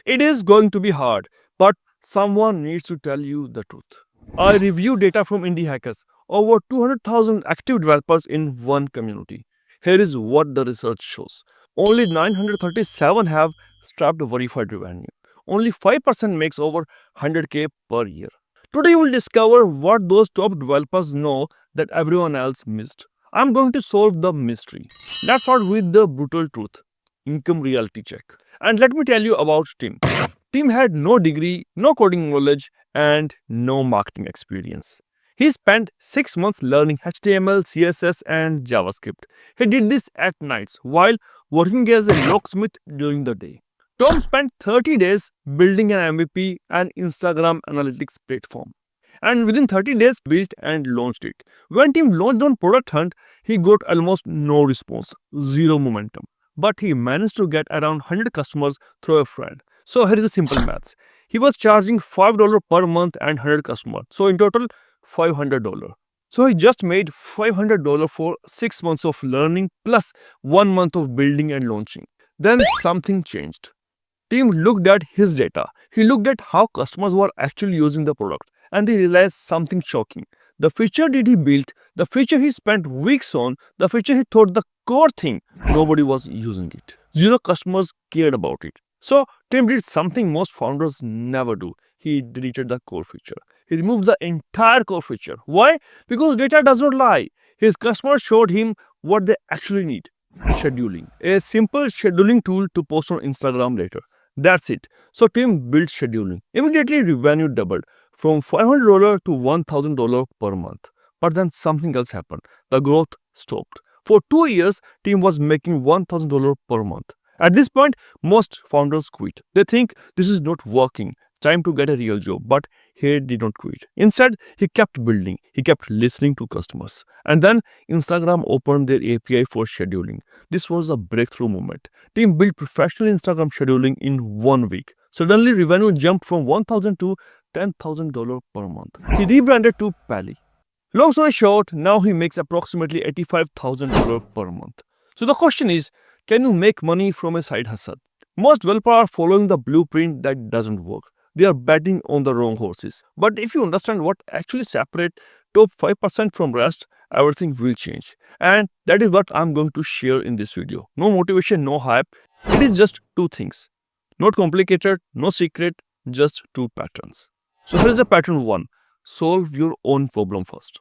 It is going to be hard, but someone needs to tell you the truth. I review data from indie hackers, over 200,000 active developers in one community. Here is what the research shows. Only 937 have strapped verified revenue. Only 5% makes over 100k per year. Today you will discover what those top developers know that everyone else missed. I'm going to solve the mystery. Let's start with the brutal truth. Income reality check. And let me tell you about Tim. Tim had no degree, no coding knowledge, and no marketing experience. He spent 6 months learning HTML, CSS, and JavaScript. He did this at nights while working as a locksmith during the day. Tom spent 30 days building an MVP and Instagram analytics platform. And within 30 days, built and launched it. When Tim launched on Product Hunt, he got almost no response, zero momentum. But he managed to get around 100 customers through a friend. So here is a simple maths. He was charging $5 per month and 100 customers. So in total, $500. So he just made $500 for 6 months of learning plus 1 month of building and launching. Then something changed. Tim looked at his data. He looked at how customers were actually using the product and he realized something shocking. The feature that he built, the feature he spent weeks on, the feature he thought the core thing, nobody was using it. Zero customers cared about it. So Tim did something most founders never do. He deleted the core feature. He removed the entire core feature. Why? Because data does not lie. His customers showed him what they actually need. Scheduling. A simple scheduling tool to post on Instagram later. That's it. So Tim built scheduling. Immediately revenue doubled from $500 to $1,000 per month. But then something else happened. The growth stopped. For 2 years, Tim was making $1,000 per month. At this point, most founders quit. They think this is not working. Time to get a real job. But he did not quit. Instead, he kept building. He kept listening to customers. And then Instagram opened their API for scheduling. This was a breakthrough moment. Tim built professional Instagram scheduling in 1 week. Suddenly, revenue jumped from $1,000 to $10,000 per month. He rebranded to Pally. Long story short, now he makes approximately $85,000 per month. So the question is, can you make money from a side hustle? Most developers are following the blueprint that doesn't work. They are betting on the wrong horses. But if you understand what actually separates top 5% from rest, everything will change. And that is what I'm going to share in this video. No motivation, no hype. It is just two things. Not complicated, no secret, just two patterns. So here is a pattern 1. Solve your own problem first.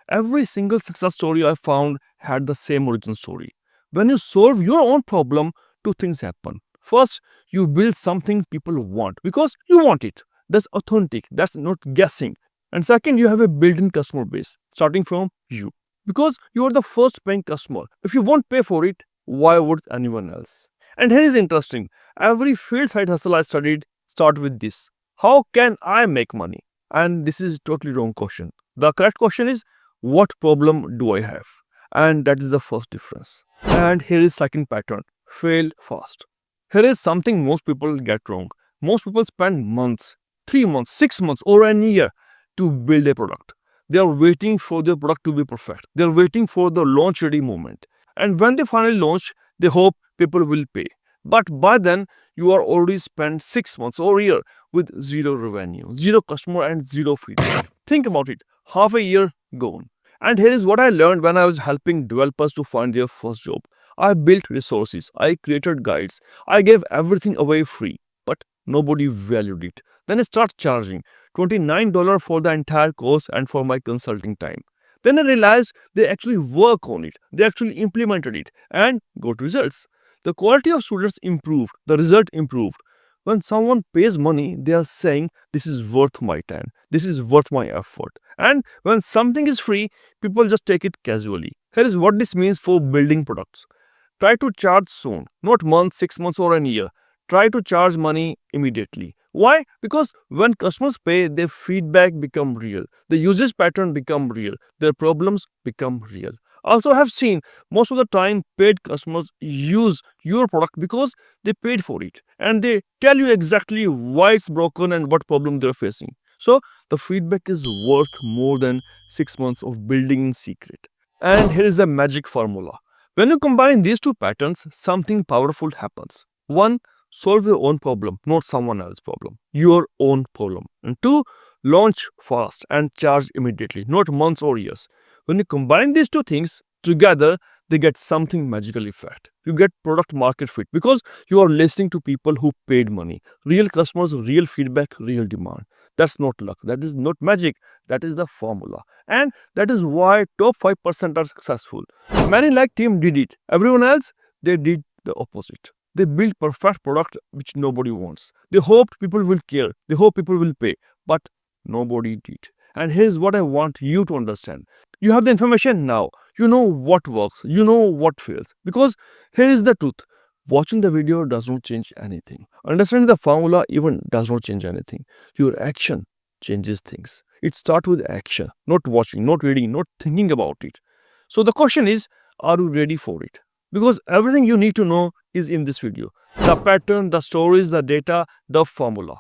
Every single success story I found had the same origin story. When you solve your own problem, two things happen. First, you build something people want because you want it. That's authentic, that's not guessing. And second, you have a built-in customer base starting from you because you are the first paying customer. If you won't pay for it, why would anyone else? And here is interesting. Every field side hustle I studied start with this. How can I make money? And this is totally wrong question. The correct question is, what problem do I have? And that is the first difference. And here is second pattern. Fail fast. Here is something most people get wrong. Most people spend months, 3 months, 6 months, or a year to build a product. They are waiting for their product to be perfect. They are waiting for the launch ready moment. And when they finally launch, they hope people will pay. But by then, you are already spent 6 months or a year with zero revenue, zero customer, and zero feedback. Think about it. Half a year gone. And here is what I learned when I was helping developers to find their first job. I built resources, I created guides, I gave everything away free, but nobody valued it. Then I started charging $29 for the entire course and for my consulting time. Then I realized they actually work on it, they actually implemented it and got results. The quality of students improved, the result improved. When someone pays money, they are saying, this is worth my time, this is worth my effort. And when something is free, people just take it casually. Here is what this means for building products. Try to charge soon, not months, 6 months, or a year. Try to charge money immediately. Why? Because when customers pay, their feedback become real, the usage pattern become real, their problems become real. Also, I have seen most of the time paid customers use your product because they paid for it and they tell you exactly why it's broken and what problem they're facing. So the feedback is worth more than 6 months of building in secret. And here is a magic formula. When you combine these two patterns, something powerful happens. 1. solve your own problem, not someone else's problem. Your own problem. And two, launch fast and charge immediately, not months or years. When you combine these two things together, they get something magical effect. You get product market fit because you are listening to people who paid money. Real customers, real feedback, real demand. That's not luck. That is not magic. That is the formula. And that is why top 5% are successful. Many like team did it. Everyone else, they did the opposite. They built perfect product which nobody wants. They hoped people will care. They hope people will pay. But nobody did. And here's what I want you to understand. You have the information now. You know what works. You know what fails. Because here is the truth. Watching the video does not change anything. Understanding the formula even does not change anything. Your action changes things. It starts with action, not watching, not reading, not thinking about it. So the question is, are you ready for it? Because everything you need to know is in this video. The pattern, the stories, the data, the formula.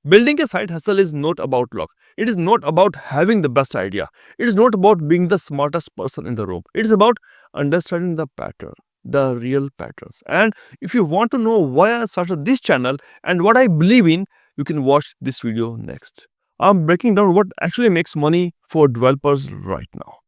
Building a side hustle is not about luck. It is not about having the best idea. It is not about being the smartest person in the room. It is about understanding the pattern, the real patterns. And if you want to know why I started this channel and what I believe in, you can watch this video next. I'm breaking down what actually makes money for developers right now.